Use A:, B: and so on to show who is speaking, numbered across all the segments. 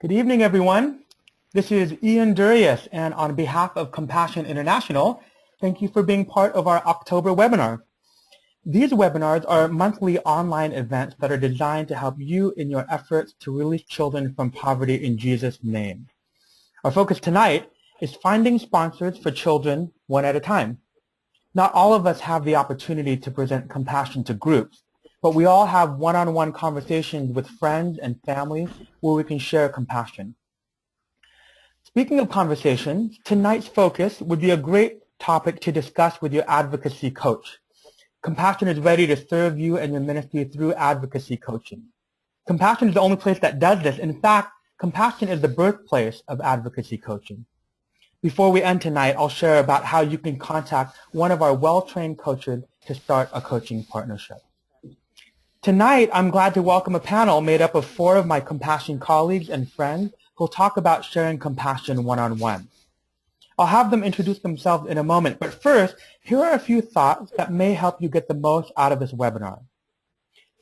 A: Good evening, everyone. This is Ian Durius, and on behalf of Compassion International, thank you for being part of our October webinar. These webinars are monthly online events that are designed to help you in your efforts to release children from poverty in Jesus' name. Our focus tonight is finding sponsors for children one at a time. Not all of us have the opportunity to present compassion to groups, but we all have one-on-one conversations with friends and family where we can share compassion. Speaking of conversations, tonight's focus would be a great topic to discuss with your advocacy coach. Compassion is ready to serve you and your ministry through advocacy coaching. Compassion is the only place that does this. In fact, Compassion is the birthplace of advocacy coaching. Before we end tonight, I'll share about how you can contact one of our well-trained coaches to start a coaching partnership. Tonight, I'm glad to welcome a panel made up of 4 of my Compassion colleagues and friends who will talk about sharing compassion one-on-one. I'll have them introduce themselves in a moment, but first, here are a few thoughts that may help you get the most out of this webinar.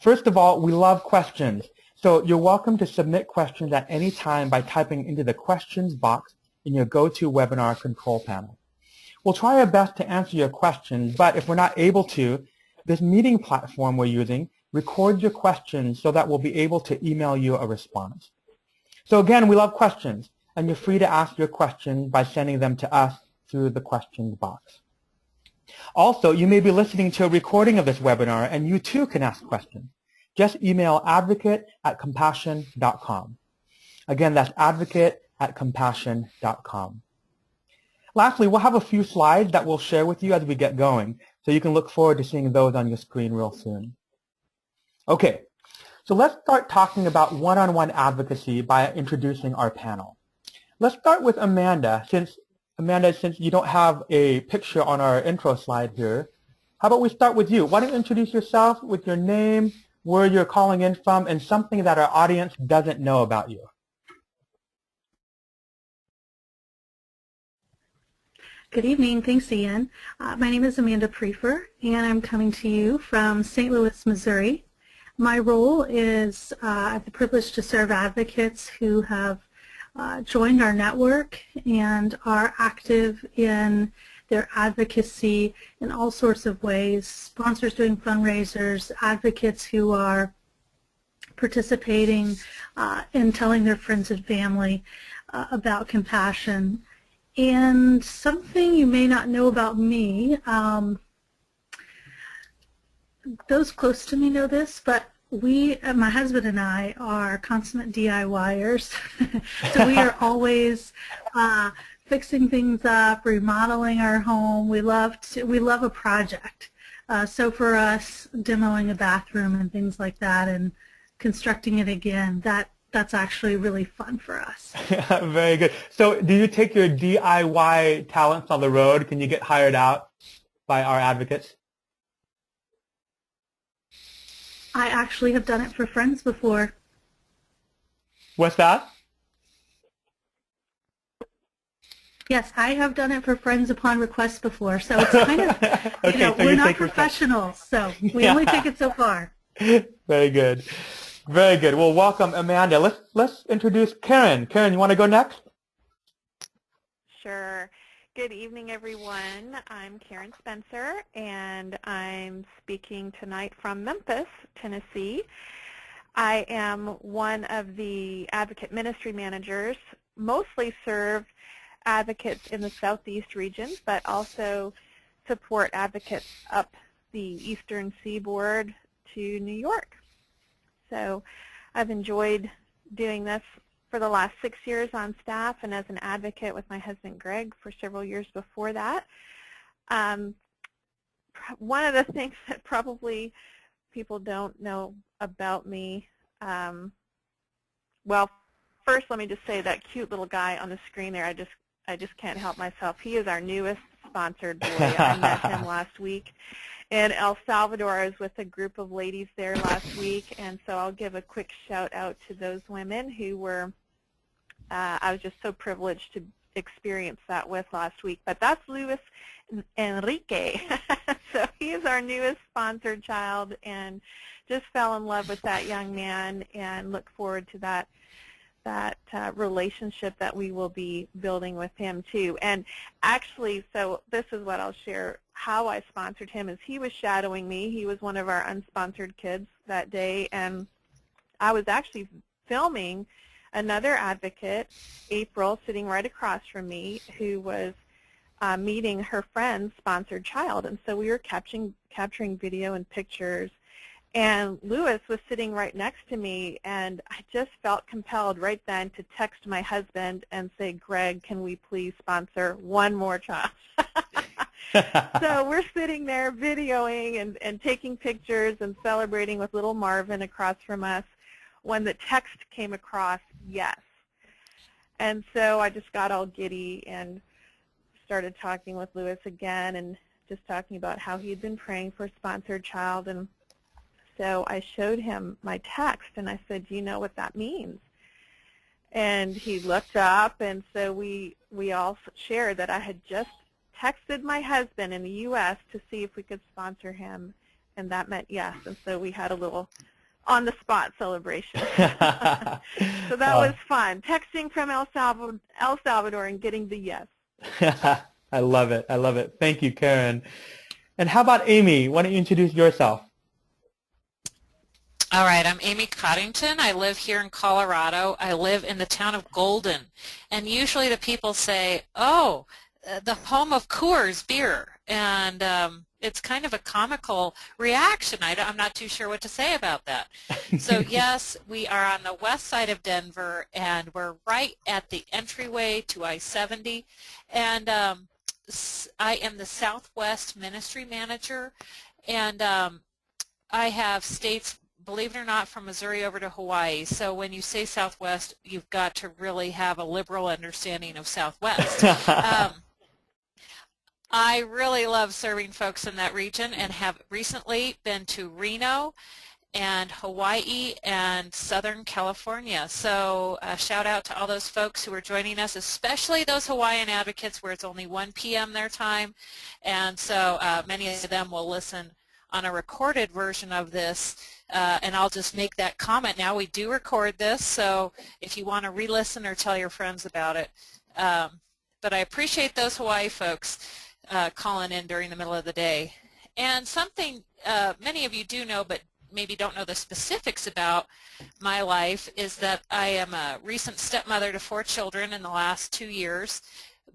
A: First of all, we love questions, so you're welcome to submit questions at any time by typing into the questions box in your GoToWebinar control panel. We'll try our best to answer your questions, but if we're not able to, this meeting platform we're using records your questions so that we'll be able to email you a response. So again, we love questions, and you're free to ask your questions by sending them to us through the questions box. Also, you may be listening to a recording of this webinar, and you too can ask questions. Just email advocate@compassion.com. Again, that's advocate@compassion.com. Lastly, we'll have a few slides that we'll share with you as we get going, so you can look forward to seeing those on your screen real soon. Okay, so let's start talking about one-on-one advocacy by introducing our panel. Let's start with Amanda. Since you don't have a picture on our intro slide here, how about we start with you? Why don't you introduce yourself with your name, where you're calling in from, and something that our audience doesn't know about you.
B: Good evening. Thanks, Ian. My name is Amanda Prefer, and I'm coming to you from St. Louis, Missouri. My role is I have the privilege to serve advocates who have joined our network and are active in their advocacy in all sorts of ways, sponsors doing fundraisers, advocates who are participating in telling their friends and family about compassion. And something you may not know about me, those close to me know this, but my husband and I are consummate DIYers. So we are always fixing things up, remodeling our home. We love a project. So for us, demoing a bathroom and things like that and constructing it again, that's actually really fun for us.
A: Very good. So do you take your DIY talents on the road? Can you get hired out by our advocates?
B: I actually have done it for friends before.
A: What's that?
B: Yes, I have done it for friends upon request before. So it's kind of,
A: okay, so
B: we're not professionals, so we only take it so far.
A: Very good. Very good. Well, welcome, Amanda. Let's introduce Karen. Karen, you want to go next?
C: Sure. Good evening, everyone. I'm Karen Spencer, and I'm speaking tonight from Memphis, Tennessee. I am one of the advocate ministry managers, mostly serve advocates in the Southeast region, but also support advocates up the Eastern Seaboard to New York. So I've enjoyed doing this for the last 6 years on staff and as an advocate with my husband Greg for several years before that. One of the things that probably people don't know about me, well, first let me just say that cute little guy on the screen there, I just can't help myself. He is our newest sponsored boy. I met him last week in El Salvador. I was with a group of ladies there last week, and so I'll give a quick shout out to those women who were, I was just so privileged to experience that with last week. But that's Luis Enrique. So he is our newest sponsored child, and just fell in love with that young man and look forward to that relationship that we will be building with him too. And actually, so this is what I'll share, how I sponsored him is he was shadowing me. He was one of our unsponsored kids that day, and I was actually filming another advocate, April, sitting right across from me, who was meeting her friend's sponsored child. And so we were capturing video and pictures. And Lewis was sitting right next to me, and I just felt compelled right then to text my husband and say, Greg, can we please sponsor one more child? So we're sitting there videoing and taking pictures and celebrating with little Marvin across from us when the text came across, yes. And so I just got all giddy and started talking with Lewis again and just talking about how he had been praying for a sponsored child. And so I showed him my text, and I said, do you know what that means? And he looked up, and so we all shared that I had just texted my husband in the U.S. to see if we could sponsor him, and that meant yes. And so we had a little on-the-spot celebration. So that was fun, texting from El Salvador and getting the yes.
A: I love it. I love it. Thank you, Karen. And how about Amy? Why don't you introduce yourself?
D: All right, I'm Amy Coddington. I live here in Colorado. I live in the town of Golden. And usually the people say, oh, the home of Coors beer. And it's kind of a comical reaction. I'm not too sure what to say about that. So yes, we are on the west side of Denver, and we're right at the entryway to I-70. And I am the Southwest Ministry Manager, and I have states, believe it or not, from Missouri over to Hawaii. So when you say Southwest, you've got to really have a liberal understanding of Southwest. I really love serving folks in that region and have recently been to Reno and Hawaii and Southern California. So shout out to all those folks who are joining us, especially those Hawaiian advocates where it's only 1 p.m. their time. And so many of them will listen on a recorded version of this. And I'll just make that comment now. We do record this, so if you want to re-listen or tell your friends about it. But I appreciate those Hawaii folks calling in during the middle of the day. And something many of you do know, but maybe don't know the specifics about my life, is that I am a recent stepmother to 4 children in the last 2 years.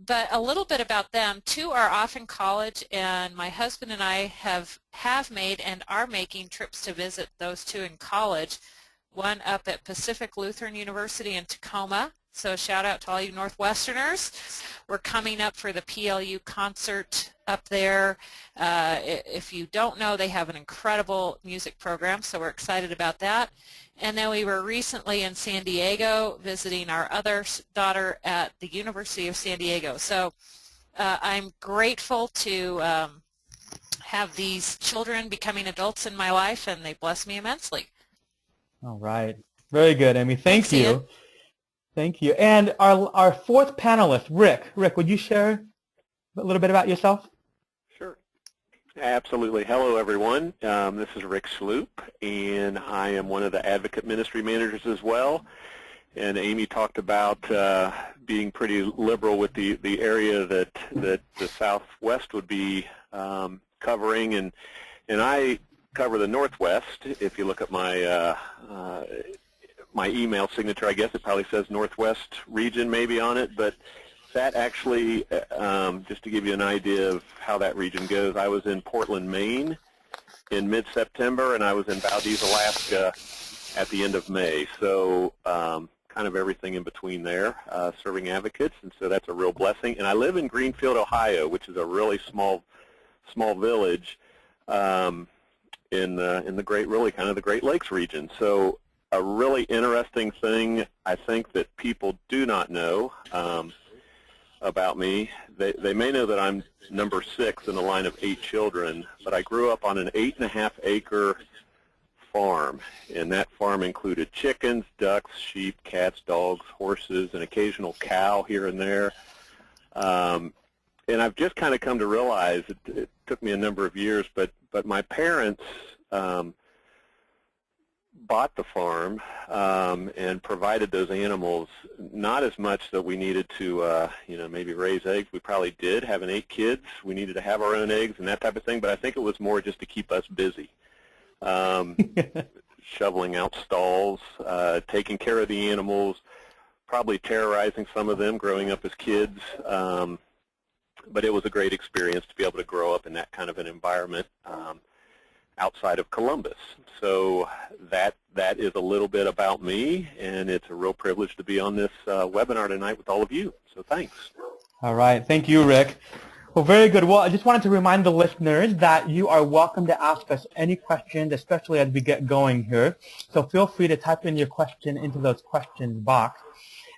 D: But a little bit about them. 2 are off in college, and my husband and I have made and are making trips to visit those 2 in college. One up at Pacific Lutheran University in Tacoma. So shout out to all you Northwesterners. We're coming up for the PLU concert up there. If you don't know, they have an incredible music program, so we're excited about that. And then we were recently in San Diego visiting our other daughter at the University of San Diego. So I'm grateful to have these children becoming adults in my life, and they bless me immensely.
A: All right. Very good, Amy. Thank
D: Thanks,
A: you.
D: Ian.
A: Thank you. And our 4th panelist, Rick. Rick, would you share a little bit about yourself?
E: Sure. Absolutely. Hello, everyone. This is Rick Sloop, and I am one of the advocate ministry managers as well. And Amy talked about being pretty liberal with the area that the Southwest would be covering, and I cover the Northwest. If you look at my my email signature, I guess it probably says Northwest region maybe on it, but that actually, just to give you an idea of how that region goes, I was in Portland, Maine in mid-September, and I was in Valdez, Alaska at the end of May. So kind of everything in between there, serving advocates, and so that's a real blessing. And I live in Greenfield, Ohio, which is a really small village in the Great Lakes region. So a really interesting thing I think that people do not know about me. They may know that I'm number 6 in a line of 8 children, but I grew up on an 8.5-acre farm, and that farm included chickens, ducks, sheep, cats, dogs, horses, an occasional cow here and there. And I've just kind of come to realize, it took me a number of years, but my parents bought the farm and provided those animals, not as much that we needed to, maybe raise eggs. We probably did, having 8 kids. We needed to have our own eggs and that type of thing, but I think it was more just to keep us busy. Shoveling out stalls, taking care of the animals, probably terrorizing some of them growing up as kids. But it was a great experience to be able to grow up in that kind of an environment outside of Columbus. So that is a little bit about me, and it's a real privilege to be on this webinar tonight with all of you. So thanks.
A: All right. Thank you, Rick. Well, very good. Well, I just wanted to remind the listeners that you are welcome to ask us any questions, especially as we get going here. So feel free to type in your question into those questions box.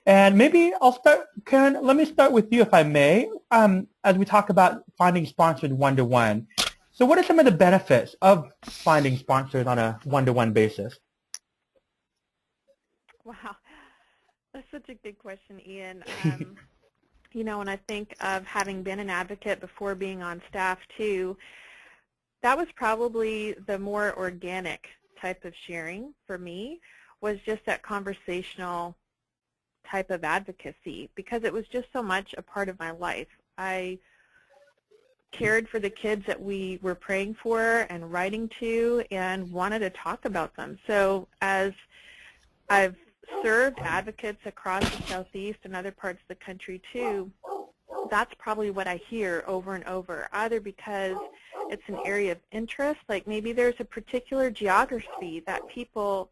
A: And maybe I'll start, Karen, let me start with you if I may, as we talk about finding sponsors one-to-one. So what are some of the benefits of finding sponsors on a one-to-one basis?
C: Wow, that's such a good question, Ian. When I think of having been an advocate before being on staff too, that was probably the more organic type of sharing for me, was just that conversational type of advocacy, because it was just so much a part of my life. I cared for the kids that we were praying for and writing to and wanted to talk about them. So as I've served advocates across the Southeast and other parts of the country too, that's probably what I hear over and over, either because it's an area of interest, like maybe there's a particular geography that people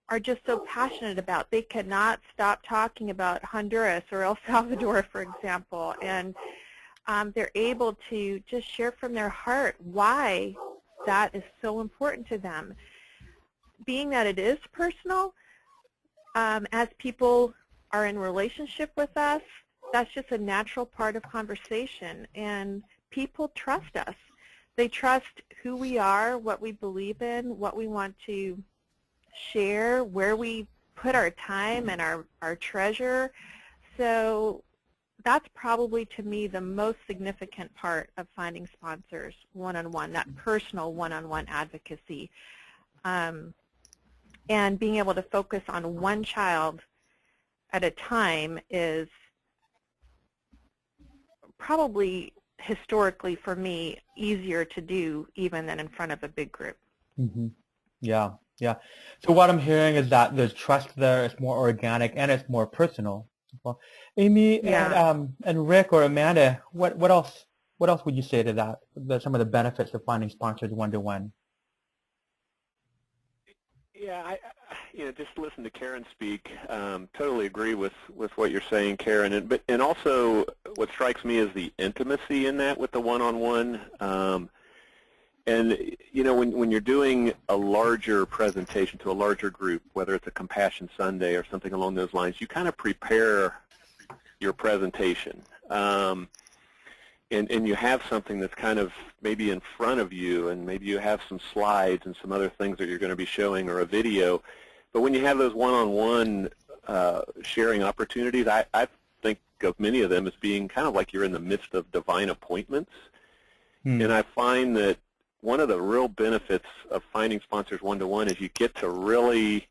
C: are just so passionate about. They cannot stop talking about Honduras or El Salvador, for example, and they're able to just share from their heart why that is so important to them. Being that it is personal, as people are in relationship with us, that's just a natural part of conversation, and people trust us. They trust who we are, what we believe in, what we want to share, where we put our time and our treasure. So that's probably, to me, the most significant part of finding sponsors one-on-one, that personal one-on-one advocacy. And being able to focus on one child at a time is probably, historically for me, easier to do even than in front of a big group.
A: Mm-hmm. Yeah. Yeah. So what I'm hearing is that there's trust there, it's more organic, and it's more personal. Well, Amy,
C: yeah.
A: and Rick or Amanda, what else would you say to that? Some of the benefits of finding sponsors one-to-one?
E: Yeah, just listen to Karen speak. Totally agree with what you're saying, Karen. And also, what strikes me is the intimacy in that with the one-on-one. And when you're doing a larger presentation to a larger group, whether it's a Compassion Sunday or something along those lines, you kind of prepare your presentation. And you have something that's kind of maybe in front of you, and maybe you have some slides and some other things that you're going to be showing, or a video. But when you have those one-on-one sharing opportunities, I think of many of them as being kind of like you're in the midst of divine appointments. And I find that one of the real benefits of finding sponsors one-to-one is you get to really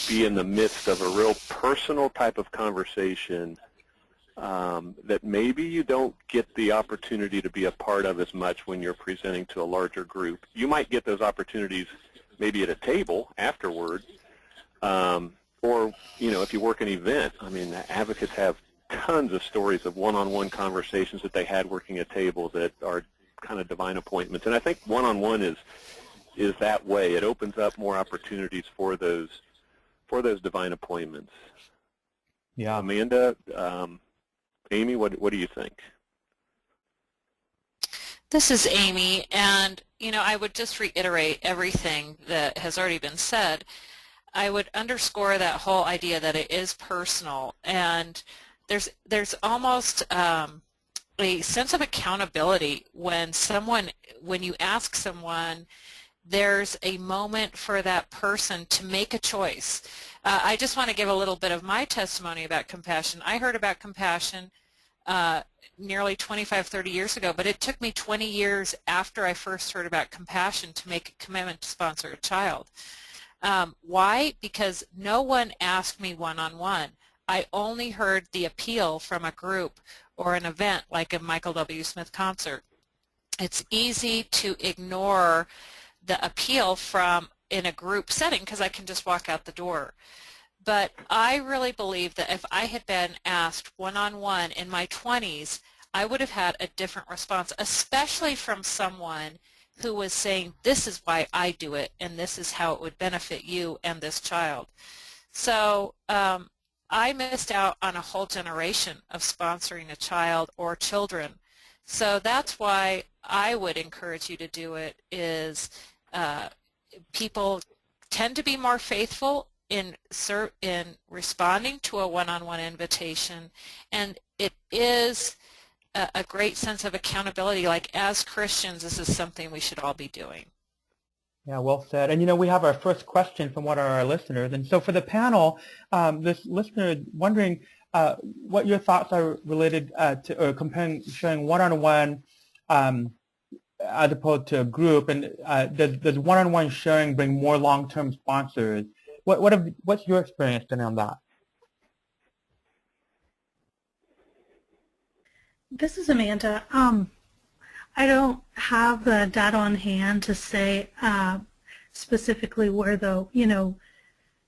E: be in the midst of a real personal type of conversation that maybe you don't get the opportunity to be a part of as much when you're presenting to a larger group. You might get those opportunities maybe at a table afterward, or if you work an event. I mean, advocates have tons of stories of one-on-one conversations that they had working a table that are kind of divine appointments. And I think one-on-one is that way. It opens up more opportunities for those divine appointments.
A: Yeah.
E: Amanda, Amy, what do you think?
D: This is Amy, and I would just reiterate everything that has already been said. I would underscore that whole idea that it is personal, and there's almost a sense of accountability when you ask someone, there's a moment for that person to make a choice. I just want to give a little bit of my testimony about compassion. I heard about compassion nearly 25, 30 years ago, but it took me 20 years after I first heard about compassion to make a commitment to sponsor a child. Why? Because no one asked me one-on-one. I only heard the appeal from a group or an event like a Michael W. Smith concert. It's easy to ignore the appeal from in a group setting because I can just walk out the door. But I really believe that if I had been asked one-on-one in my 20s, I would have had a different response, especially from someone who was saying, this is why I do it, and this is how it would benefit you and this child. So I missed out on a whole generation of sponsoring a child or children. So that's why I would encourage you to do it. Is people tend to be more faithful in responding to a one-on-one invitation, and it is a great sense of accountability. Like, as Christians, this is something we should all be doing.
A: Yeah, well said. And we have our first question from one of our listeners. And so for the panel, this listener is wondering what your thoughts are related to comparing sharing one-on-one as opposed to a group. And does one-on-one sharing bring more long-term sponsors? What's your experience been on that?
B: This is Amanda. I don't have the data on hand to say specifically where, though,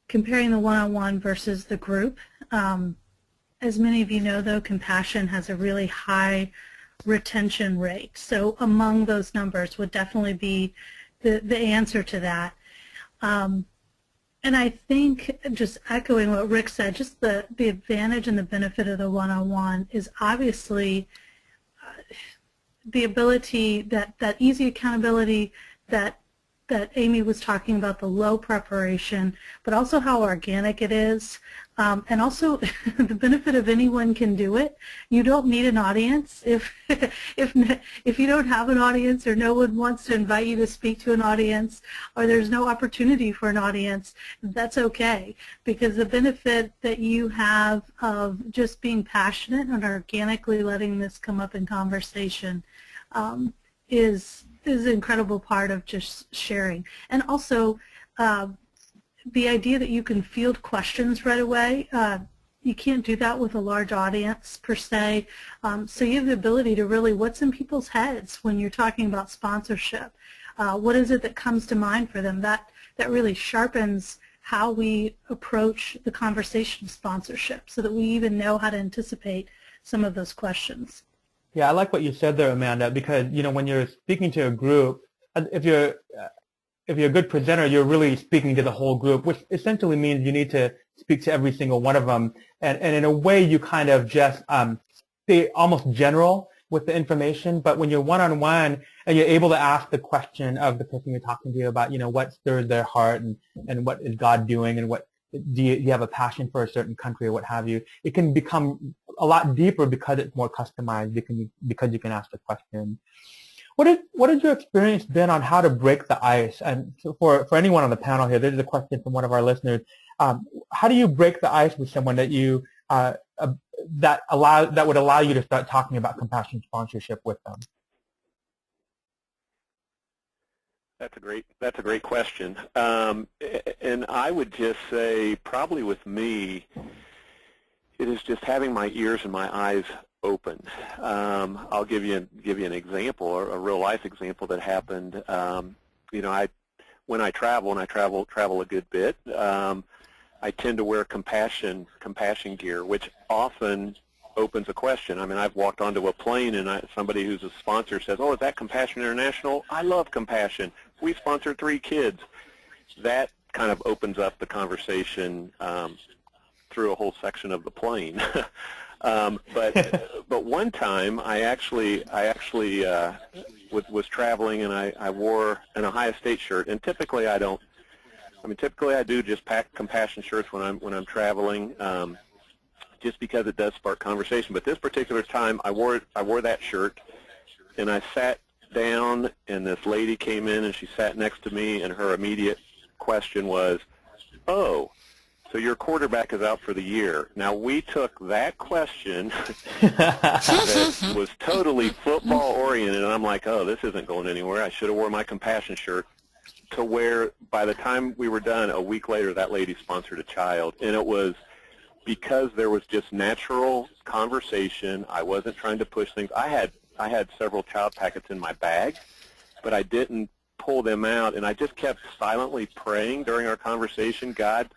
B: comparing the one-on-one versus the group. As many of you know, though, Compassion has a really high retention rate. So among those numbers would definitely be the answer to that. And I think, just echoing what Rick said, just the advantage and the benefit of the one-on-one is obviously the ability, that easy accountability that Amy was talking about, the low preparation, but also how organic it is, and also the benefit of anyone can do it. You don't need an audience. If you don't have an audience, or no one wants to invite you to speak to an audience, or there's no opportunity for an audience, that's okay, because the benefit that you have of just being passionate and organically letting this come up in conversation is an incredible part of just sharing. And also the idea that you can field questions right away. You can't do that with a large audience per se. So you have the ability to really, what's in people's heads when you're talking about sponsorship? What is it that comes to mind for them? That really sharpens how we approach the conversation of sponsorship, so that we even know how to anticipate some of those questions.
A: Yeah, I like what you said there, Amanda, because when you're speaking to a group, if you're a good presenter, you're really speaking to the whole group, which essentially means you need to speak to every single one of them. And in a way, you kind of just stay almost general with the information. But when you're one-on-one and you're able to ask the question of the person you're talking to about, what stirs their heart and what is God doing, and what do you have a passion for a certain country or what have you, it can become a lot deeper because it's more customized, because you can ask the question. What has your experience been on how to break the ice? And so for anyone on the panel here, this is a question from one of our listeners. How do you break the ice with someone that that would allow you to start talking about compassion sponsorship with them?
E: That's a great question. And I would just say, probably with me, it is just having my ears and my eyes open. I'll give you an example, a real life example that happened. When I travel, and I travel a good bit, I tend to wear compassion gear, which often opens a question. I mean, I've walked onto a plane and somebody who's a sponsor says, "Oh, is that Compassion International? I love Compassion. We sponsored 3 kids." That kind of opens up the conversation through a whole section of the plane. But one time I actually was traveling, and I wore an Ohio State shirt. And typically I don't. I mean, typically I do just pack compassion shirts when I'm traveling, just because it does spark conversation. But this particular time I wore that shirt, and I sat down, and this lady came in and she sat next to me, and her immediate question was, "Oh, so your quarterback is out for the year." Now, we took that question that was totally football oriented, and I'm like, "Oh, this isn't going anywhere. I should have worn my compassion shirt." to where by the time we were done, a week later, that lady sponsored a child. And it was because there was just natural conversation. I wasn't trying to push things. I had several child packets in my bag, but I didn't pull them out, and I just kept silently praying during our conversation. God,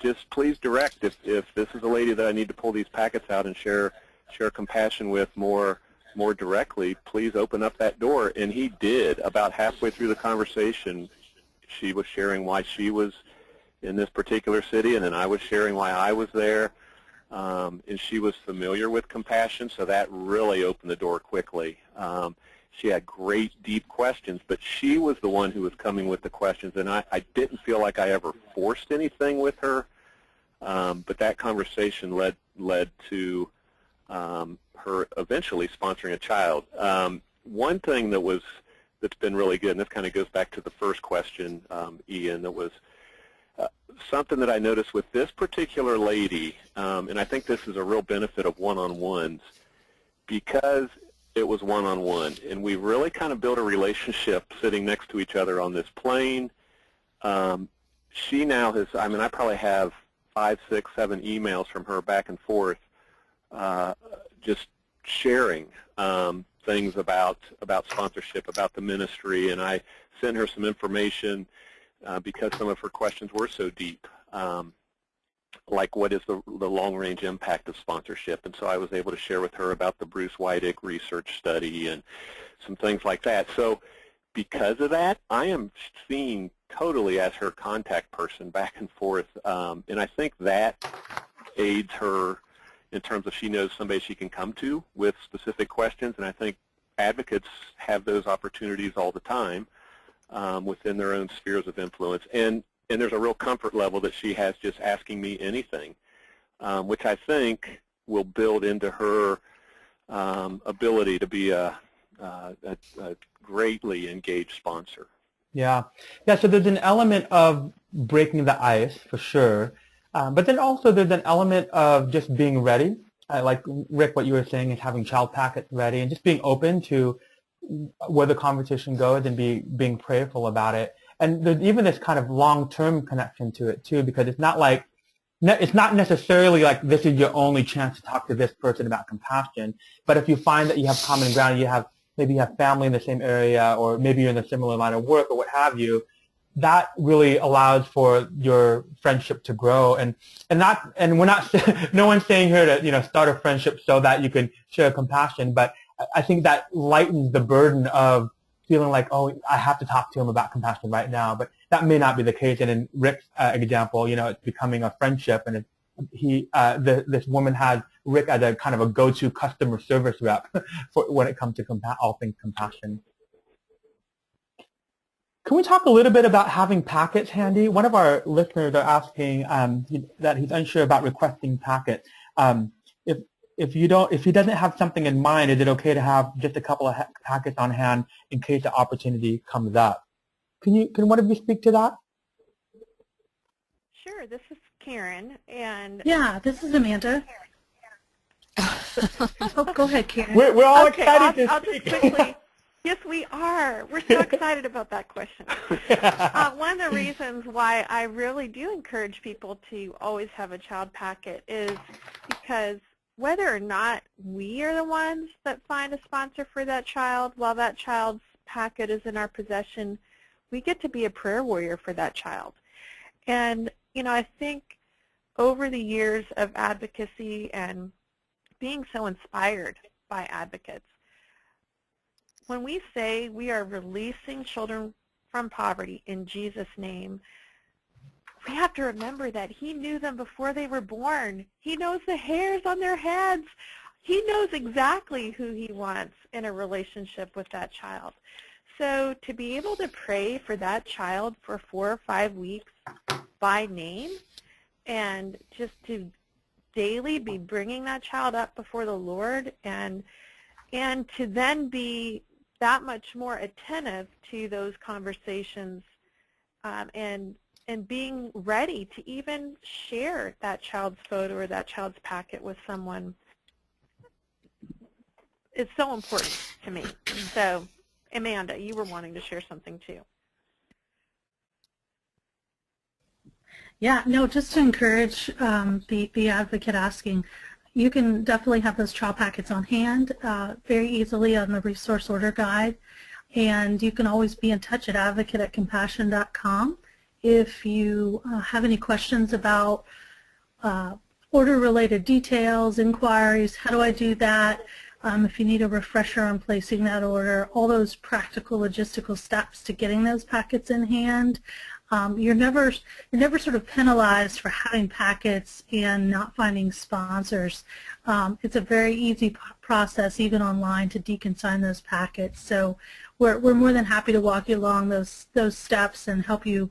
E: just please direct if this is a lady that I need to pull these packets out and share compassion with more directly, please open up that door. And he did. About halfway through the conversation, she was sharing why she was in this particular city, and then I was sharing why I was there. And she was familiar with compassion, so that really opened the door quickly. She had great, deep questions, but she was the one who was coming with the questions, and I didn't feel like I ever forced anything with her, but that conversation led to her eventually sponsoring a child. One thing that's been really good, and this kind of goes back to the first question, Ian, that was something that I noticed with this particular lady, and I think this is a real benefit of one-on-ones, because it was one-on-one, and we really kind of built a relationship sitting next to each other on this plane. She now has, I mean, I probably have 5, 6, 7 emails from her back and forth, just sharing things about sponsorship, about the ministry, and I sent her some information because some of her questions were so deep, like what is the long-range impact of sponsorship, and so I was able to share with her about the Bruce Weidick research study and some things like that. So because of that, I am seen totally as her contact person back and forth, and I think that aids her in terms of she knows somebody she can come to with specific questions, and I think advocates have those opportunities all the time within their own spheres of influence. And there's a real comfort level that she has just asking me anything, which I think will build into her ability to be a greatly engaged sponsor.
A: Yeah. So there's an element of breaking the ice, for sure. But then also there's an element of just being ready. Like, Rick, what you were saying is having child packets ready and just being open to where the conversation goes and being prayerful about it. And there's even this kind of long-term connection to it, too, because it's not necessarily like this is your only chance to talk to this person about compassion. But if you find that you have common ground, maybe you have family in the same area, or maybe you're in a similar line of work or what have you, that really allows for your friendship to grow. And we're not, no one's saying here to, start a friendship so that you can share compassion, but I think that lightens the burden of feeling like, oh, I have to talk to him about compassion right now, but that may not be the case. And in Rick's example, it's becoming a friendship, and this woman has Rick as a kind of a go-to customer service rep for when it comes to all things compassion. Can we talk a little bit about having packets handy? One of our listeners are asking that he's unsure about requesting packets. If he doesn't have something in mind, is it okay to have just a couple of packets on hand in case the opportunity comes up? Can one of you speak to that?
C: Sure. This is Karen, and
B: yeah, this is Amanda. Oh, go ahead, Karen.
A: We're all
C: okay,
A: excited
C: I'll
A: to speak.
C: just quickly. Yes, we are. We're so excited about that question. One of the reasons why I really do encourage people to always have a child packet is because whether or not we are the ones that find a sponsor for that child, while that child's packet is in our possession, we get to be a prayer warrior for that child. And, I think over the years of advocacy and being so inspired by advocates, when we say we are releasing children from poverty in Jesus' name, we have to remember that he knew them before they were born. He knows the hairs on their heads. He knows exactly who he wants in a relationship with that child. So to be able to pray for that child for 4 or 5 weeks by name, and just to daily be bringing that child up before the Lord, and to then be that much more attentive to those conversations, and being ready to even share that child's photo or that child's packet with someone is so important to me. So, Amanda, you were wanting to share something too.
B: Yeah, no, just to encourage the advocate asking, you can definitely have those trial packets on hand very easily on the resource order guide, and you can always be in touch at advocate@compassion.com if you have any questions about order-related details, inquiries, how do I do that, if you need a refresher on placing that order, all those practical logistical steps to getting those packets in hand. You're never sort of penalized for having packets and not finding sponsors. It's a very easy process, even online, to deconsign those packets. So we're more than happy to walk you along those steps and help you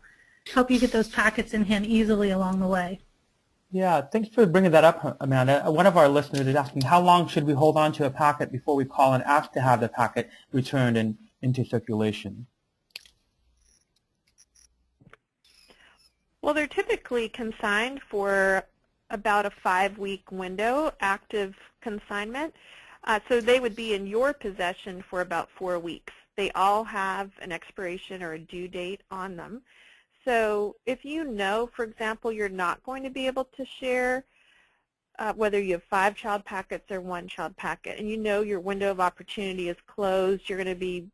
B: get those packets in hand easily along the way.
A: Yeah, thanks for bringing that up, Amanda. One of our listeners is asking, how long should we hold on to a packet before we call and ask to have the packet returned and into circulation?
C: Well, they're typically consigned for about a 5-week window, active consignment. So they would be in your possession for about 4 weeks. They all have an expiration or a due date on them. So if you know, for example, you're not going to be able to share whether you have 5 child packets or 1 child packet, and you know your window of opportunity is closed, you're going to be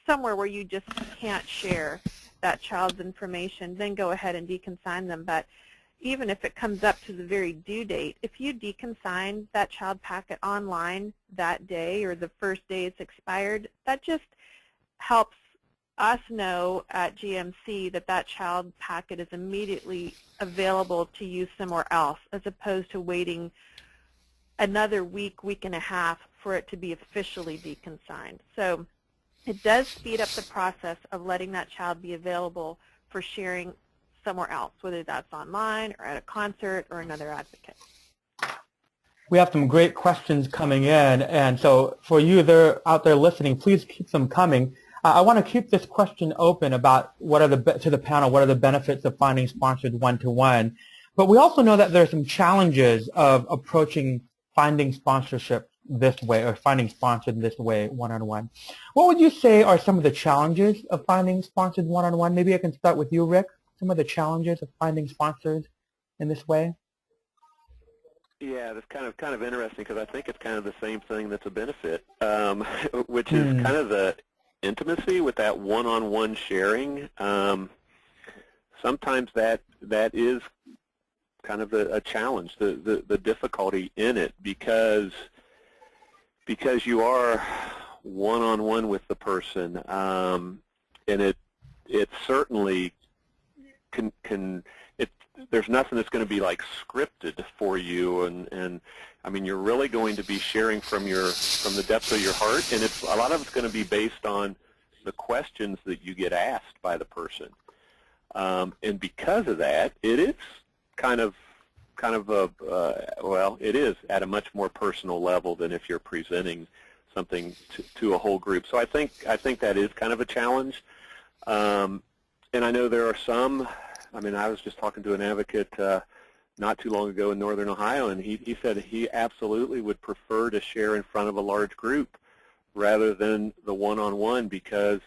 C: somewhere where you just can't share that child's information, then go ahead and deconsign them. But even if it comes up to the very due date, if you deconsign that child packet online that day or the first day it's expired, that just helps us know at GMC that that child packet is immediately available to use somewhere else, as opposed to waiting another week, week and a half for it to be officially deconsigned. So it does speed up the process of letting that child be available for sharing somewhere else, whether that's online or at a concert or another advocate.
A: We have some great questions coming in, and so for you out there listening, please keep them coming. I want to keep this question open about to the panel, what are the benefits of finding sponsors one-to-one. But we also know that there are some challenges of approaching finding sponsorship this way or finding sponsored this way one-on-one. What would you say are some of the challenges of finding sponsored one-on-one? Maybe I can start with you, Rick. Some of the challenges of finding sponsors in this way?
E: Yeah, that's kind of interesting because I think it's kind of the same thing that's a benefit, which is kind of the intimacy with that one-on-one sharing. Sometimes that is kind of a challenge, the difficulty in it, because you are one-on-one with the person, and it certainly there's nothing that's going to be like scripted for you, and I mean, you're really going to be sharing from the depths of your heart, and a lot of it's going to be based on the questions that you get asked by the person, and because of that, it is kind of well, it is at a much more personal level than if you're presenting something to a whole group. So I think that is kind of a challenge, and I know there are some. I mean, I was just talking to an advocate not too long ago in Northern Ohio, and he said he absolutely would prefer to share in front of a large group rather than the one-on-one, because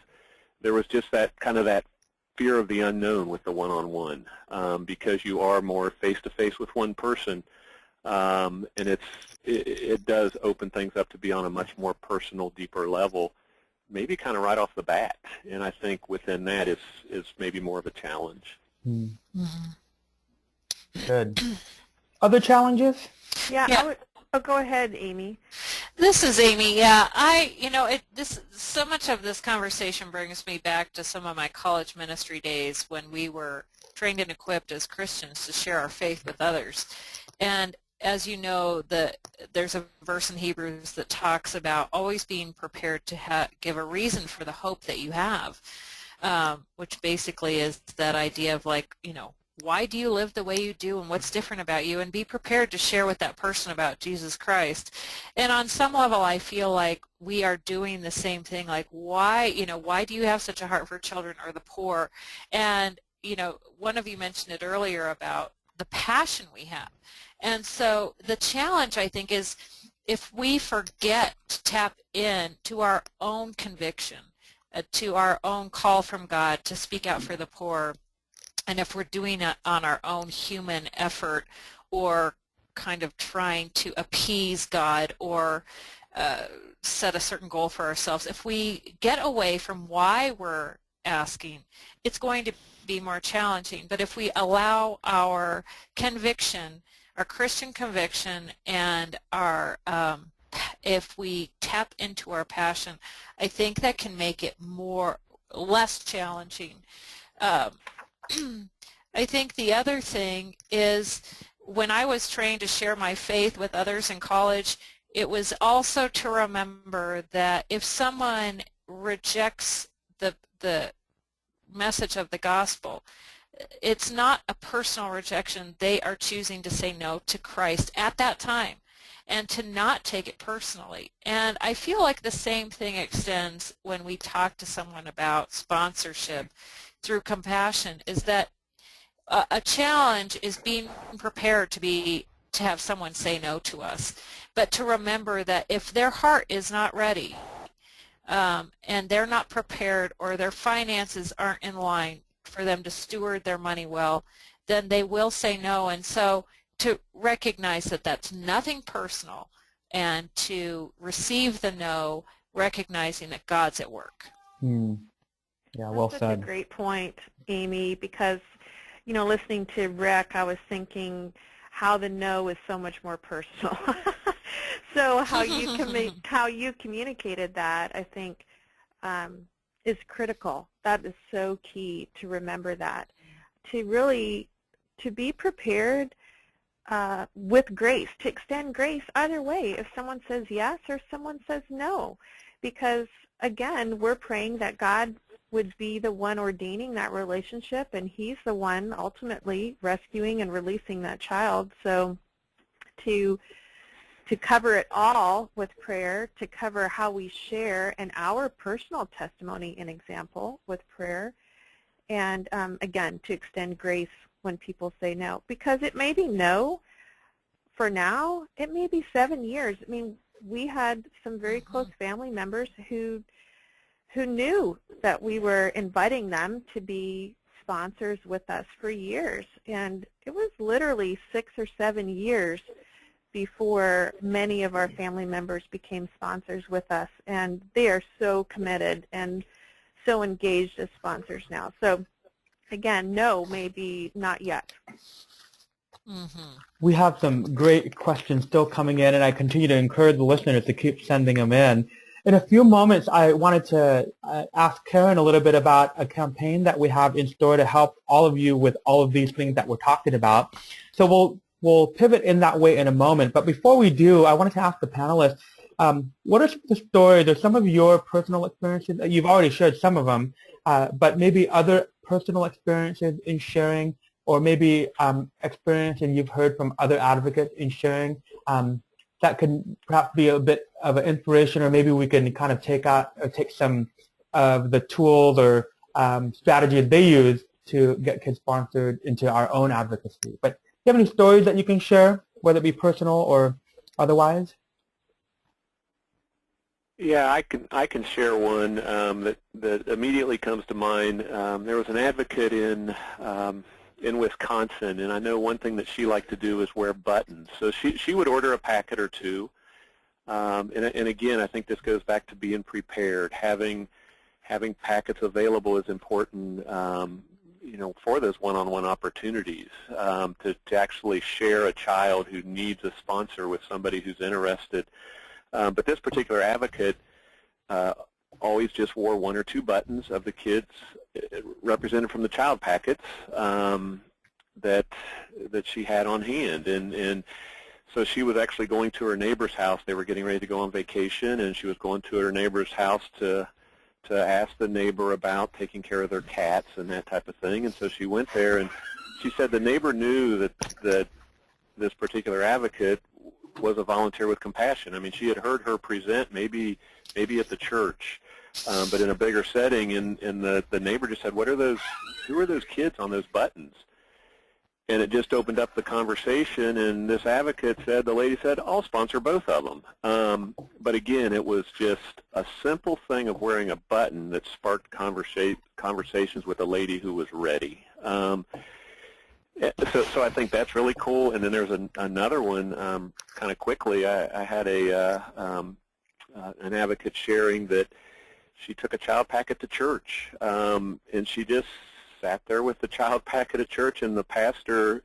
E: there was just that kind of that fear of the unknown with the one-on-one, because you are more face-to-face with one person, and it does open things up to be on a much more personal, deeper level, maybe kind of right off the bat, and I think within that is maybe more of a challenge.
A: Mm-hmm. Good. Other challenges?
C: Yeah. Go ahead, Amy.
D: This is Amy. Yeah, so much of this conversation brings me back to some of my college ministry days when we were trained and equipped as Christians to share our faith with others. And as you know, there's a verse in Hebrews that talks about always being prepared to give a reason for the hope that you have. Which basically is that idea of like, why do you live the way you do and what's different about you, and be prepared to share with that person about Jesus Christ. And on some level, I feel like we are doing the same thing, like why do you have such a heart for children or the poor? And, one of you mentioned it earlier about the passion we have. And so the challenge, I think, is if we forget to tap in to our own conviction, to our own call from God to speak out for the poor, And if we're doing it on our own human effort, or kind of trying to appease God, or set a certain goal for ourselves, if we get away from why we're asking, it's going to be more challenging. But if we allow our conviction, our Christian conviction, and our if we tap into our passion, I think that can make it less challenging. I think the other thing is, when I was trained to share my faith with others in college, it was also to remember that if someone rejects the message of the gospel, it's not a personal rejection. They are choosing to say no to Christ at that time, and to not take it personally. And I feel like the same thing extends when we talk to someone about sponsorship through compassion, is that a challenge is being prepared to have someone say no to us, but to remember that if their heart is not ready, and they're not prepared, or their finances aren't in line for them to steward their money well, then they will say no. And so to recognize that that's nothing personal, and to receive the no, recognizing that God's at work.
A: Yeah, well said.
C: That's such a great point, Amy, because, you know, listening to Rick, I was thinking how the no is so much more personal. So how you communicated that, I think, is critical. That is so key, to remember that, to be prepared with grace, to extend grace either way, if someone says yes or someone says no, because again, we're praying that God would be the one ordaining that relationship, and he's the one ultimately rescuing and releasing that child. So to cover it all with prayer, to cover how we share and our personal testimony and example with prayer, and again, to extend grace when people say no, because it may be no for now, it may be 7 years. I mean, we had some very close family members who knew that we were inviting them to be sponsors with us for years, and it was literally 6 or 7 years before many of our family members became sponsors with us, and they are so committed and so engaged as sponsors now. So again, no, maybe not yet.
A: We have some great questions still coming in, and I continue to encourage the listeners to keep sending them in. In a few moments, I wanted to ask Karen a little bit about a campaign that we have in store to help all of you with all of these things that we're talking about. So we'll pivot in that way in a moment. But before we do, I wanted to ask the panelists, what are the stories or some of your personal experiences? You've already shared some of them, but maybe other personal experiences in sharing, or maybe experience and you've heard from other advocates in sharing, that could perhaps be a bit of an inspiration, or maybe we can kind of take some of the tools or strategies they use to get kids sponsored into our own advocacy. But do you have any stories that you can share, whether it be personal or otherwise?
E: Yeah, I can share one that immediately comes to mind. There was an advocate in Wisconsin, and I know one thing that she liked to do is wear buttons. So she would order a packet or two, and again, I think this goes back to being prepared. Having packets available is important, you know, for those one-on-one opportunities, to actually share a child who needs a sponsor with somebody who's interested. But this particular advocate always just wore 1 or 2 buttons of the kids represented from the child packets that she had on hand, and so she was actually going to her neighbor's house. They were getting ready to go on vacation, and she was going to her neighbor's house to ask the neighbor about taking care of their cats and that type of thing. And so she went there, and she said the neighbor knew that this particular advocate was a volunteer with compassion. I mean, she had heard her present maybe at the church, but in a bigger setting, and the neighbor just said, who are those kids on those buttons? And it just opened up the conversation, and this advocate said, the lady said, I'll sponsor both of them. But again, it was just a simple thing of wearing a button that sparked conversations with a lady who was ready. So I think that's really cool. And then there's another one, kind of quickly. I had an advocate sharing that she took a child packet to church, and she just sat there with the child packet at church, and the pastor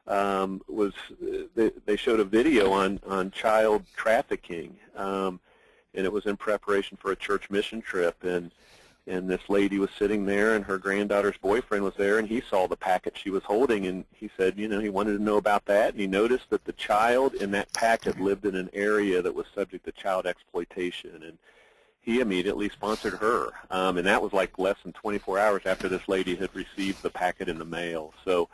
E: they showed a video on child trafficking, and it was in preparation for a church mission trip, and this lady was sitting there, and her granddaughter's boyfriend was there, and he saw the packet she was holding, and he said, you know, he wanted to know about that, and he noticed that the child in that packet lived in an area that was subject to child exploitation, and he immediately sponsored her, and that was like less than 24 hours after this lady had received the packet in the mail. So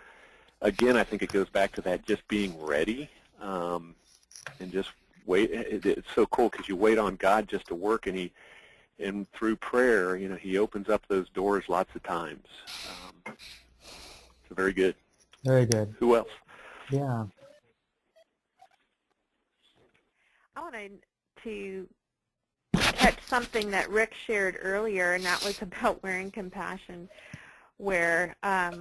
E: again, I think it goes back to that just being ready, and just wait. It's so cool because you wait on God just to work, and through prayer, you know, he opens up those doors lots of times. So very good.
A: Very good.
E: Who else?
A: Yeah.
C: I wanted to catch something that Rick shared earlier, and that was about wearing compassion, where I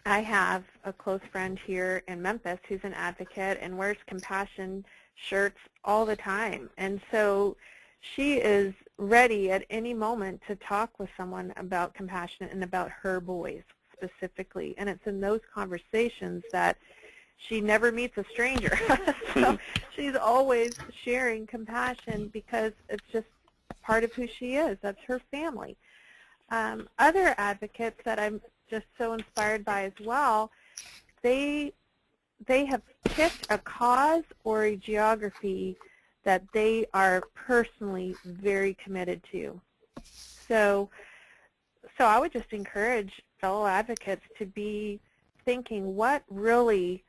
C: have a close friend here in Memphis who's an advocate and wears compassion shirts all the time. And so she is ready at any moment to talk with someone about compassion and about her boys specifically. And it's in those conversations that she never meets a stranger. So she's always sharing compassion because it's just part of who she is. That's her family. Other advocates that I'm just so inspired by as well, they have picked a cause or a geography that they are personally very committed to. So I would just encourage fellow advocates to be thinking what really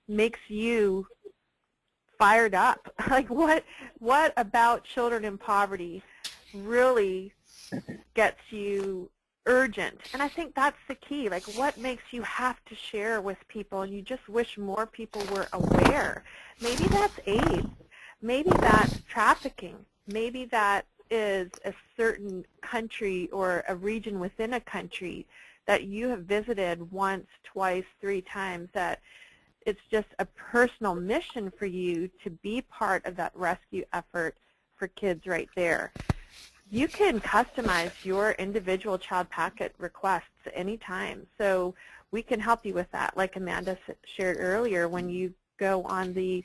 C: makes you fired up. Like what about children in poverty really gets you urgent? And I think that's the key. Like what makes you have to share with people and you just wish more people were aware? Maybe that's AIDS. Maybe that's trafficking. Maybe that is a certain country or a region within a country that you have visited once, twice, 3 times, that it's just a personal mission for you to be part of that rescue effort for kids right there. You can customize your individual child packet requests anytime. So we can help you with that. Like Amanda shared earlier, when you go on the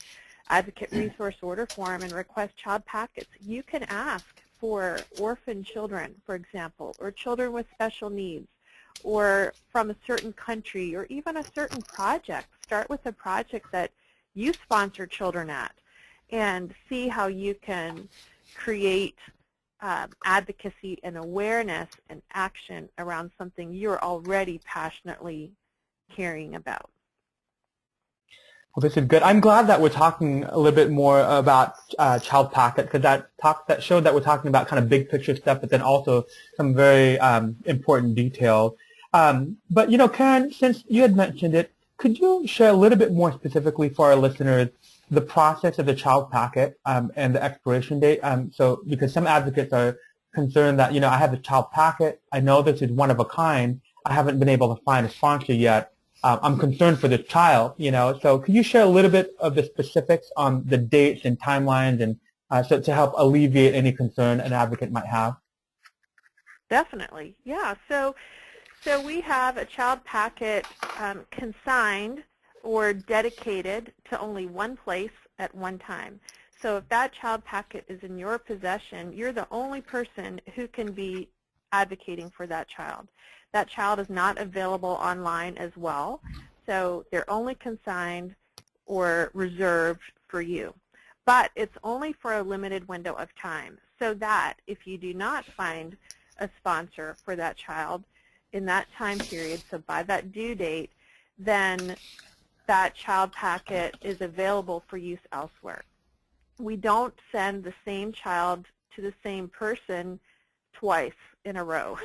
C: Advocate Resource Order Form and request child packets, you can ask for orphan children, for example, or children with special needs, or from a certain country, or even a certain project. Start with a project that you sponsor children at and see how you can create advocacy and awareness and action around something you're already passionately caring about.
A: Well, this is good. I'm glad that we're talking a little bit more about child packet, because that showed that we're talking about kind of big picture stuff, but then also some very important details. But, you know, Karen, since you had mentioned it, could you share a little bit more specifically for our listeners the process of the child packet and the expiration date? So because some advocates are concerned that, you know, I have the child packet, I know this is one of a kind, I haven't been able to find a sponsor yet, I'm concerned for the child, you know. So could you share a little bit of the specifics on the dates and timelines, and so to help alleviate any concern an advocate might have?
C: Definitely, yeah. So we have a child packet consigned or dedicated to only one place at one time. So if that child packet is in your possession, you're the only person who can be advocating for that child. That child is not available online as well, so they're only consigned or reserved for you. But it's only for a limited window of time, so that if you do not find a sponsor for that child in that time period, so by that due date, then that child packet is available for use elsewhere. We don't send the same child to the same person twice in a row.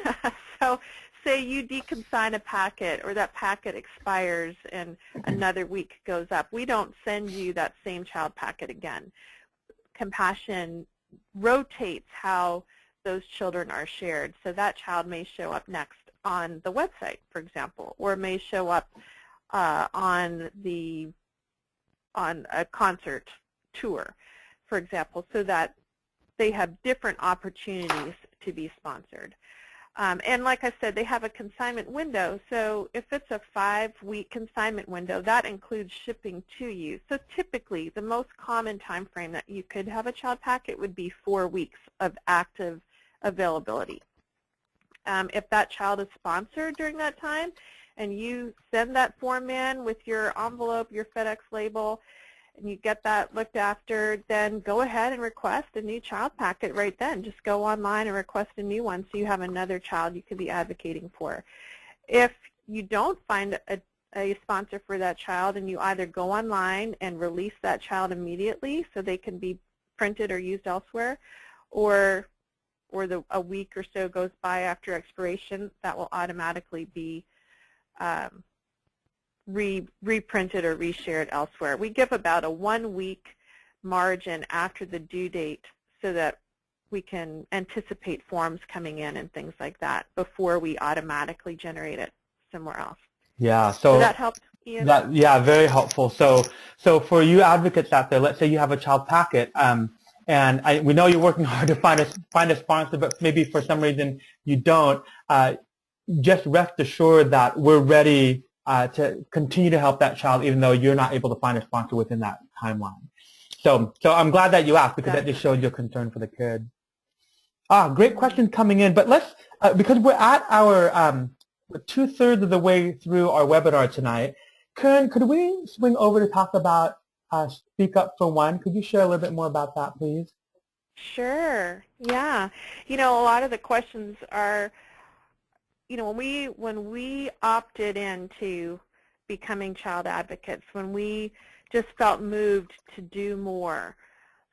C: So say you deconsign a packet, or that packet expires and another week goes up. We don't send you that same child packet again. Compassion rotates how those children are shared. So that child may show up next on the website, for example, or may show up on a concert tour, for example, so that they have different opportunities to be sponsored. And like I said, they have a consignment window. So if it's a 5-week consignment window, that includes shipping to you. So typically, the most common time frame that you could have a child packet would be 4 weeks of active availability. If that child is sponsored during that time and you send that form in with your envelope, your FedEx label, and you get that looked after, then go ahead and request a new child packet right then. Just go online and request a new one so you have another child you could be advocating for. If you don't find a sponsor for that child, and you either go online and release that child immediately so they can be printed or used elsewhere, or a week or so goes by after expiration, that will automatically be reprinted or reshared elsewhere. We give about a 1-week margin after the due date so that we can anticipate forms coming in and things like that before we automatically generate it somewhere else.
A: Yeah. So
C: Does that help, Ian?
A: Yeah, very helpful. So for you advocates out there, let's say you have a child packet, and we know you're working hard to find a sponsor, but maybe for some reason you don't. Just rest assured that we're ready to continue to help that child, even though you're not able to find a sponsor within that timeline. So I'm glad that you asked, because that just showed your concern for the kid. Great question coming in, but let's because we're at our 2/3 of the way through our webinar tonight. Karen, could we swing over to talk about Speak Up for One? Could you share a little bit more about that, please?
C: Sure. Yeah. You know, a lot of the questions are, you know, when we opted into becoming child advocates, when we just felt moved to do more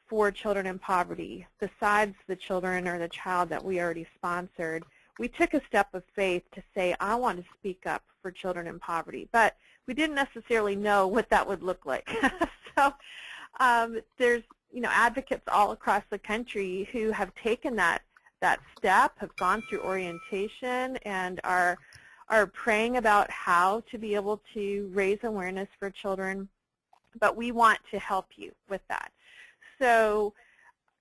C: for children in poverty, besides the children or the child that we already sponsored, we took a step of faith to say, I want to speak up for children in poverty. But we didn't necessarily know what that would look like. So there's, you know, advocates all across the country who have taken that step, have gone through orientation, and are praying about how to be able to raise awareness for children. But we want to help you with that. So,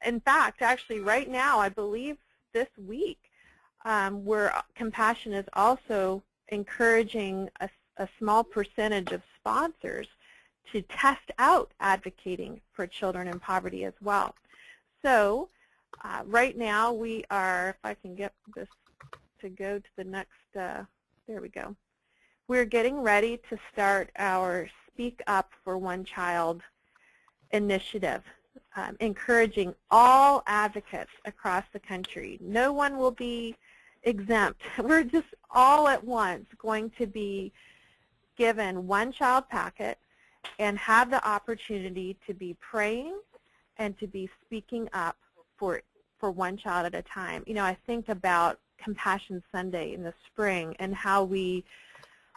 C: in fact, actually right now, I believe this week, where Compassion is also encouraging a small percentage of sponsors to test out advocating for children in poverty as well. So right now we are, if I can get this to go to the next, there we go. We're getting ready to start our Speak Up for One Child initiative, encouraging all advocates across the country. No one will be exempt. We're just all at once going to be given one child packet and have the opportunity to be praying and to be speaking up for one child at a time. You know, I think about Compassion Sunday in the spring and how we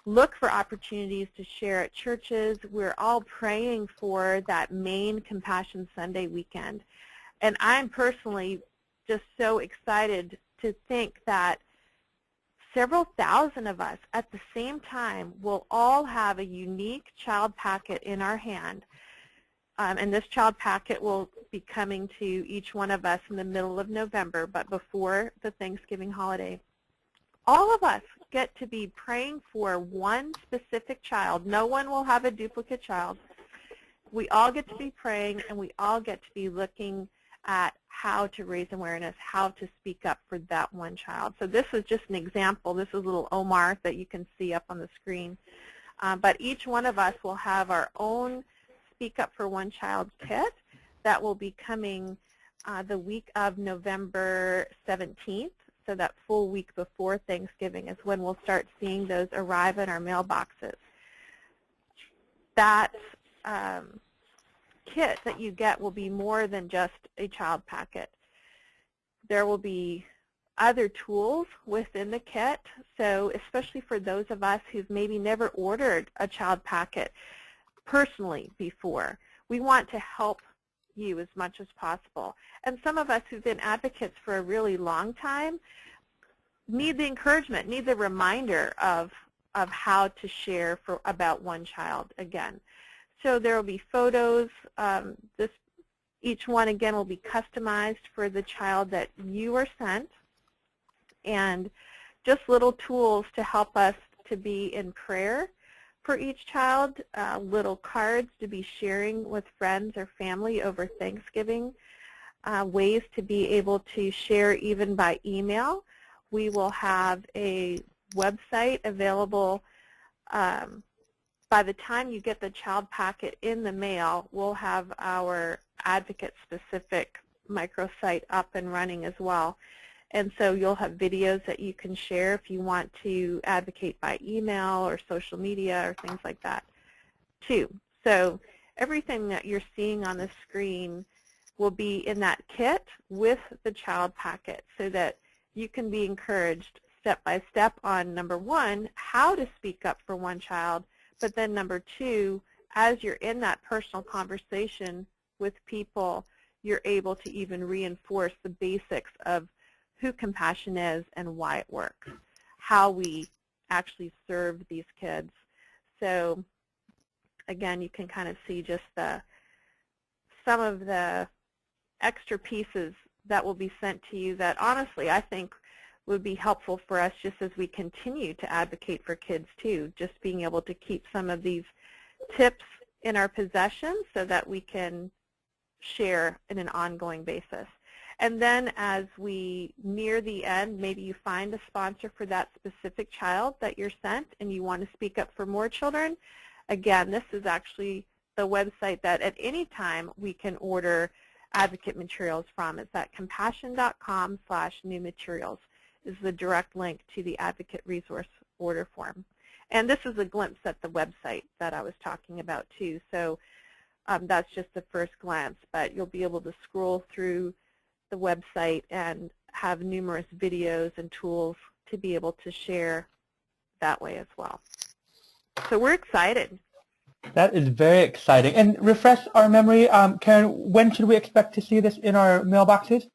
C: look for opportunities to share at churches. We're all praying for that main Compassion Sunday weekend. And I'm personally just so excited to think that several thousand of us at the same time will all have a unique child packet in our hand. And this child packet will be coming to each one of us in the middle of November, but before the Thanksgiving holiday. All of us get to be praying for one specific child. No one will have a duplicate child. We all get to be praying, and we all get to be looking at how to raise awareness, how to speak up for that one child. So this is just an example. This is little Omar that you can see up on the screen. But each one of us will have our own Speak Up for One Child kit that will be coming the week of November 17th. So that full week before Thanksgiving is when we'll start seeing those arrive in our mailboxes. That kit that you get will be more than just a child packet. There will be other tools within the kit, so especially for those of us who've maybe never ordered a child packet personally before, we want to help you as much as possible. And some of us who've been advocates for a really long time, need the encouragement, need the reminder of how to share about one child again. So there will be photos. Each one, again, will be customized for the child that you are sent, and just little tools to help us to be in prayer for each child, little cards to be sharing with friends or family over Thanksgiving, ways to be able to share even by email. We will have a website available. By the time you get the child packet in the mail, we'll have our advocate-specific microsite up and running as well. And so you'll have videos that you can share if you want to advocate by email or social media or things like that too. So everything that you're seeing on the screen will be in that kit with the child packet so that you can be encouraged step by step on, number one, how to speak up for one child, but then number two, as you're in that personal conversation with people, you're able to even reinforce the basics of who compassion is and why it works, how we actually serve these kids. So again, you can kind of see just some of the extra pieces that will be sent to you that honestly I think would be helpful for us just as we continue to advocate for kids too, just being able to keep some of these tips in our possession so that we can share in an ongoing basis. And then as we near the end, maybe you find a sponsor for that specific child that you're sent and you want to speak up for more children. Again, this is actually the website that at any time we can order advocate materials from. It's at compassion.com/new materials is the direct link to the advocate resource order form. And this is a glimpse at the website that I was talking about too. So that's just the first glance, but you'll be able to scroll through the website and have numerous videos and tools to be able to share that way as well. So we're excited.
A: That is very exciting. And refresh our memory, Karen, when should we expect to see this in our mailboxes?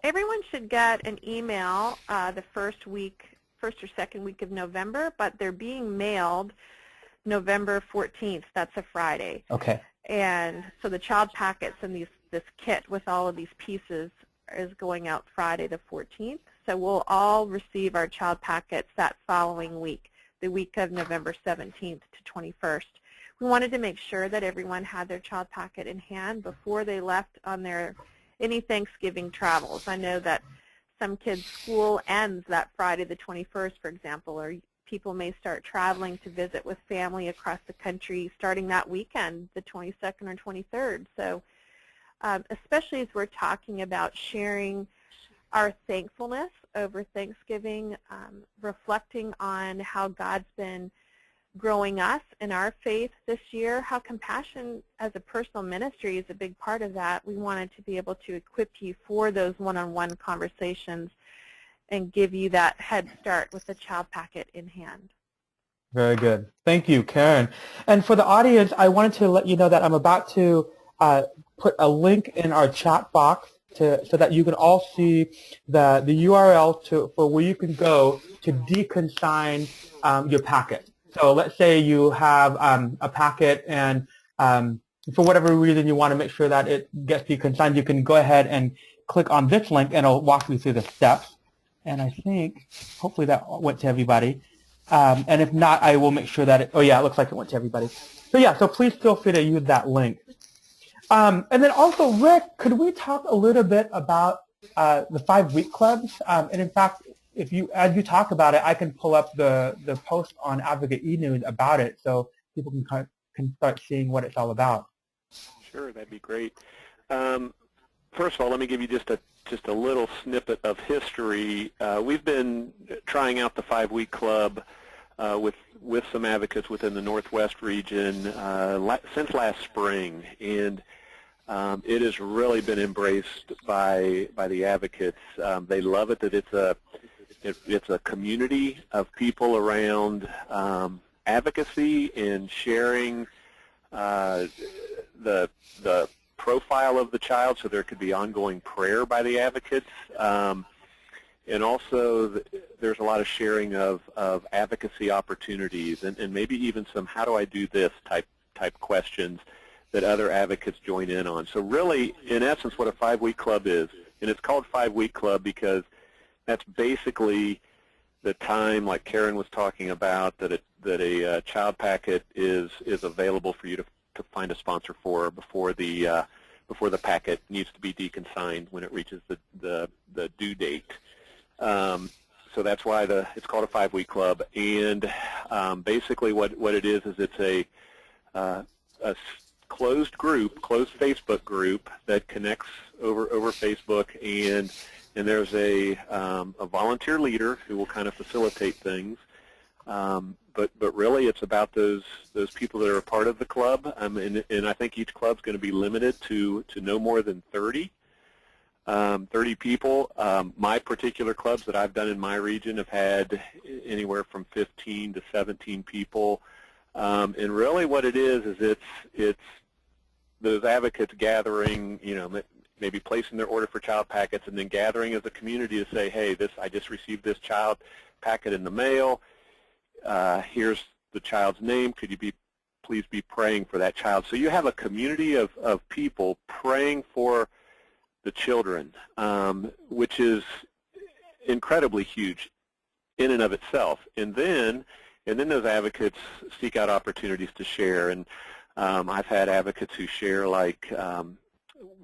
C: Everyone should get an email the first or second week of November, but they're being mailed November 14th. That's a Friday.
A: Okay.
C: And so the child packets and this kit with all of these pieces is going out Friday the 14th. So we'll all receive our child packets that following week, the week of November 17th to 21st. We wanted to make sure that everyone had their child packet in hand before they left on any Thanksgiving travels. I know that some kids' school ends that Friday the 21st, for example, or people may start traveling to visit with family across the country starting that weekend, the 22nd or 23rd. So especially as we're talking about sharing our thankfulness over Thanksgiving, reflecting on how God's been growing us in our faith this year, how compassion as a personal ministry is a big part of that. We wanted to be able to equip you for those one-on-one conversations and give you that head start with the child packet in hand.
A: Very good. Thank you, Karen. And for the audience, I wanted to let you know that I'm about to put a link in our chat box so that you can all see the URL for where you can go to deconsign your packet. So let's say you have a packet and for whatever reason you want to make sure that it gets deconsigned, you can go ahead and click on this link and it'll walk you through the steps. And I think, hopefully that went to everybody. And if not, I will make sure that it looks like it went to everybody. So yeah, so please feel free to use that link. And then also, Rick, could we talk a little bit about the 5-week clubs? And in fact, as you talk about it, I can pull up the post on Advocate eNews about it, so people can start seeing what it's all about.
E: Sure, that'd be great. First of all, let me give you just a little snippet of history. We've been trying out the 5-week club with some advocates within the Northwest region since last spring, and it has really been embraced by the advocates. They love it that it's a community of people around advocacy and sharing the profile of the child, so there could be ongoing prayer by the advocates. And also, there's a lot of sharing of advocacy opportunities and maybe even some how do I do this type questions that other advocates join in on. So really, in essence, what a 5-week club is, and it's called 5-week club because that's basically the time, like Karen was talking about, that a child packet is available for you to find a sponsor for before the packet needs to be deconsigned when it reaches the due date. So that's why it's called a 5-week club. And basically, what it is it's a closed Facebook group that connects over Facebook, and there's a volunteer leader who will kind of facilitate things. But really, it's about those people that are a part of the club, and I think each club's going to be limited to no more than 30 people. My particular clubs that I've done in my region have had anywhere from 15 to 17 people, and really what it is it's those advocates gathering, maybe placing their order for child packets, and then gathering as a community to say, hey, I just received this child packet in the mail. Here's the child's name. Could you please be praying for that child? So you have a community of people praying for the children, which is incredibly huge in and of itself. And then those advocates seek out opportunities to share. And I've had advocates who share, like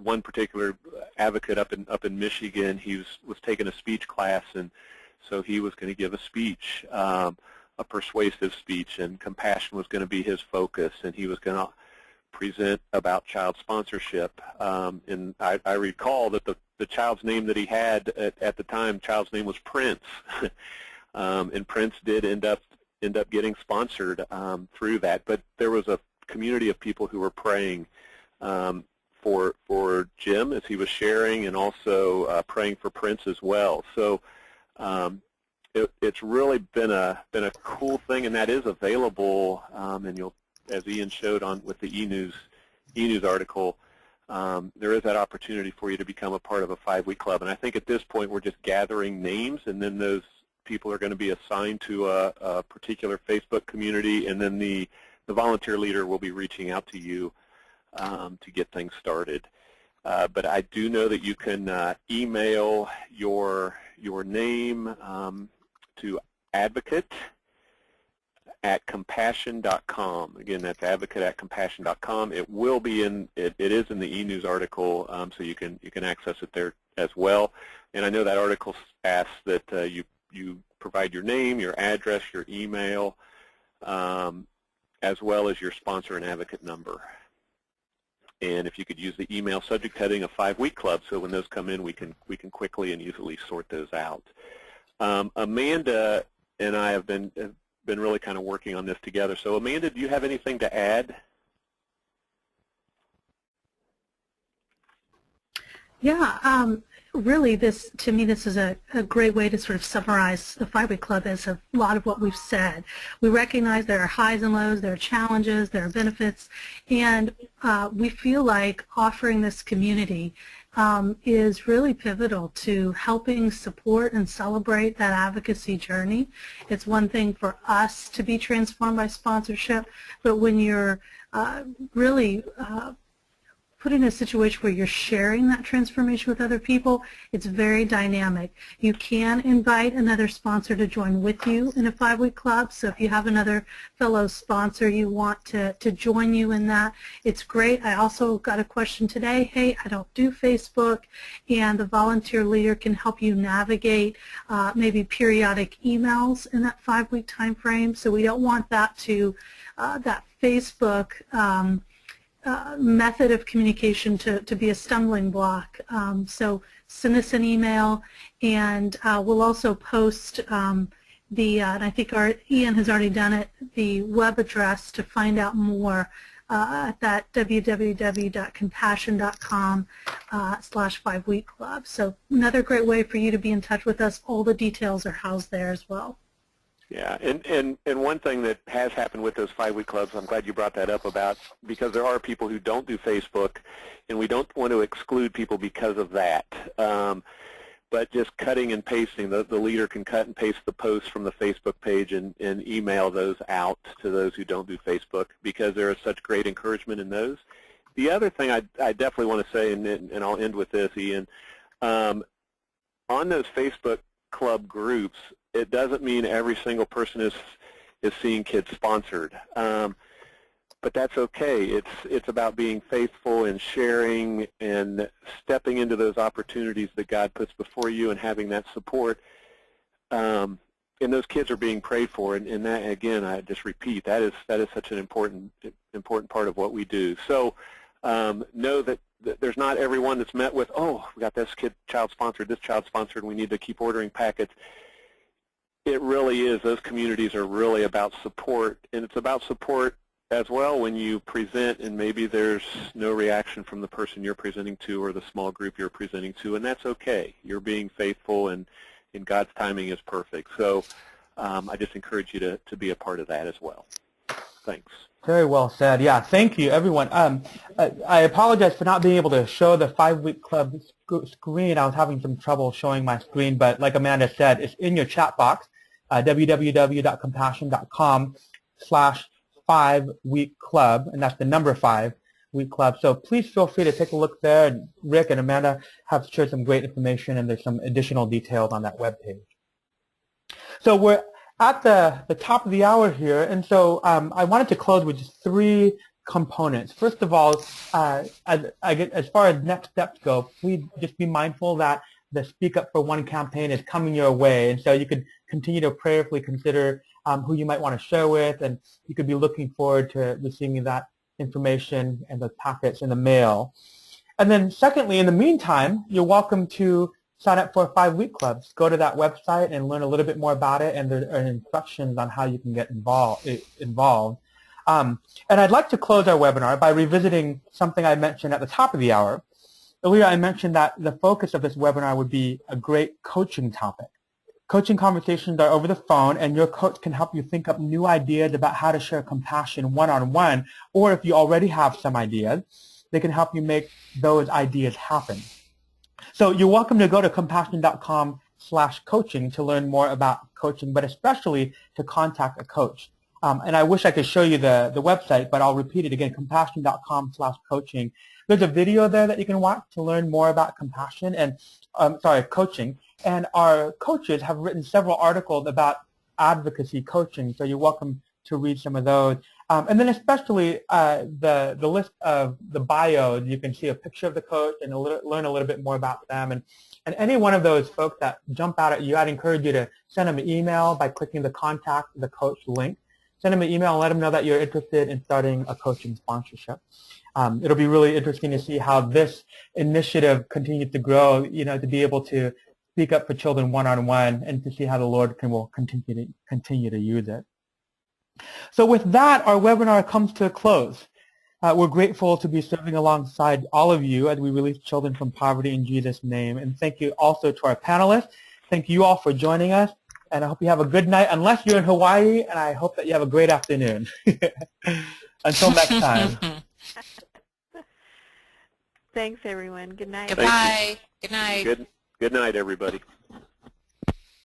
E: one particular advocate up in Michigan. He was taking a speech class, and so he was going to give a speech, a persuasive speech, and compassion was going to be his focus, and he was going to present about child sponsorship. And I recall that the child's name that he had at the time, child's name was Prince, and Prince did end up getting sponsored through that. But there was a community of people who were praying for Jim as he was sharing, and also praying for Prince as well. So it's really been a cool thing, and that is available. And you'll, as Ian showed with the e-news article, there is that opportunity for you to become a part of a 5-week club. And I think at this point we're just gathering names, and then those people are going to be assigned to a particular Facebook community, and then the volunteer leader will be reaching out to you to get things started. But I do know that you can email your name to advocate@compassion.com. Again, that's advocate@compassion.com. It will be it is in the e-news article, so you can access it there as well. And I know that article asks that you provide your name, your address, your email, as well as your sponsor and advocate number. And if you could use the email subject heading of 5-week club, so when those come in, we can quickly and easily sort those out. Amanda and I have been really kind of working on this together. So Amanda, do you have anything to add?
B: Yeah, really, to me, this is a great way to sort of summarize the 5-week club as a lot of what we've said. We recognize there are highs and lows, there are challenges, there are benefits, and we feel like offering this community is really pivotal to helping support and celebrate that advocacy journey. It's one thing for us to be transformed by sponsorship, but when you're really put in a situation where you're sharing that transformation with other people, it's very dynamic. You can invite another sponsor to join with you in a 5-week club, so if you have another fellow sponsor you want to join you in that, it's great. I also got a question today, hey, I don't do Facebook, and the volunteer leader can help you navigate maybe periodic emails in that 5-week time frame, so we don't want that to, that Facebook method of communication to be a stumbling block. So send us an email, and we'll also post and I think Ian has already done it, the web address to find out more at that www.compassion.com/5-week club. So another great way for you to be in touch with us. All the details are housed there as well.
E: Yeah, and one thing that has happened with those 5-week clubs, I'm glad you brought that up about, because there are people who don't do Facebook, and we don't want to exclude people because of that. but just cutting and pasting. The leader can cut and paste the posts from the Facebook page and email those out to those who don't do Facebook, because there is such great encouragement in those. The other thing I definitely want to say, and I'll end with this, Ian, on those Facebook club groups, it doesn't mean every single person is seeing kids sponsored. But that's okay. It's about being faithful and sharing and stepping into those opportunities that God puts before you and having that support. And those kids are being prayed for. And that, again, I just repeat, that is such an important part of what we do. So know that there's not everyone that's met with, oh, we got this kid child sponsored, this child sponsored, we need to keep ordering packets. It really is. Those communities are really about support, and it's about support as well when you present and maybe there's no reaction from the person you're presenting to or the small group you're presenting to, and that's okay. You're being faithful, and God's timing is perfect. So I just encourage you to be a part of that as well. Thanks.
A: Very well said. Yeah, thank you, everyone. I apologize for not being able to show the 5-week club screen. I was having some trouble showing my screen, but like Amanda said, it's in your chat box, www.compassion.com/5-week club, and that's the number 5-week club. So please feel free to take a look there. And Rick and Amanda have shared some great information, and there's some additional details on that webpage. So we're at the top of the hour here, and so I wanted to close with just 3 components. First of all, as far as next steps go, please just be mindful that the Speak Up for One campaign is coming your way, and so you could continue to prayerfully consider who you might want to share with, and you could be looking forward to receiving that information and the packets in the mail. And then secondly, in the meantime, you're welcome to sign up for 5-week clubs. Go to that website and learn a little bit more about it, and there are instructions on how you can get involved. And I'd like to close our webinar by revisiting something I mentioned at the top of the hour. Earlier I mentioned that the focus of this webinar would be a great coaching topic. Coaching conversations are over the phone, and your coach can help you think up new ideas about how to share compassion one-on-one, or if you already have some ideas, they can help you make those ideas happen. So you're welcome to go to compassion.com/coaching to learn more about coaching, but especially to contact a coach. And I wish I could show you the website, but I'll repeat it again, compassion.com/coaching. There's a video there that you can watch to learn more about compassion and, coaching. And our coaches have written several articles about advocacy coaching, so you're welcome to read some of those. And then especially the list of the bios, you can see a picture of the coach and learn a little bit more about them. And any one of those folks that jump out at you, I'd encourage you to send them an email by clicking the Contact the Coach link. Send them an email and let them know that you're interested in starting a coaching sponsorship. It'll be really interesting to see how this initiative continues to grow, to be able to speak up for children one-on-one, and to see how the Lord will continue to use it. So with that, our webinar comes to a close. We're grateful to be serving alongside all of you as we release children from poverty in Jesus' name. And thank you also to our panelists. Thank you all for joining us. And I hope you have a good night, unless you're in Hawaii, and I hope that you have a great afternoon. Until next time.
C: Thanks, everyone. Good night.
D: Goodbye. Good night.
E: Good night, everybody.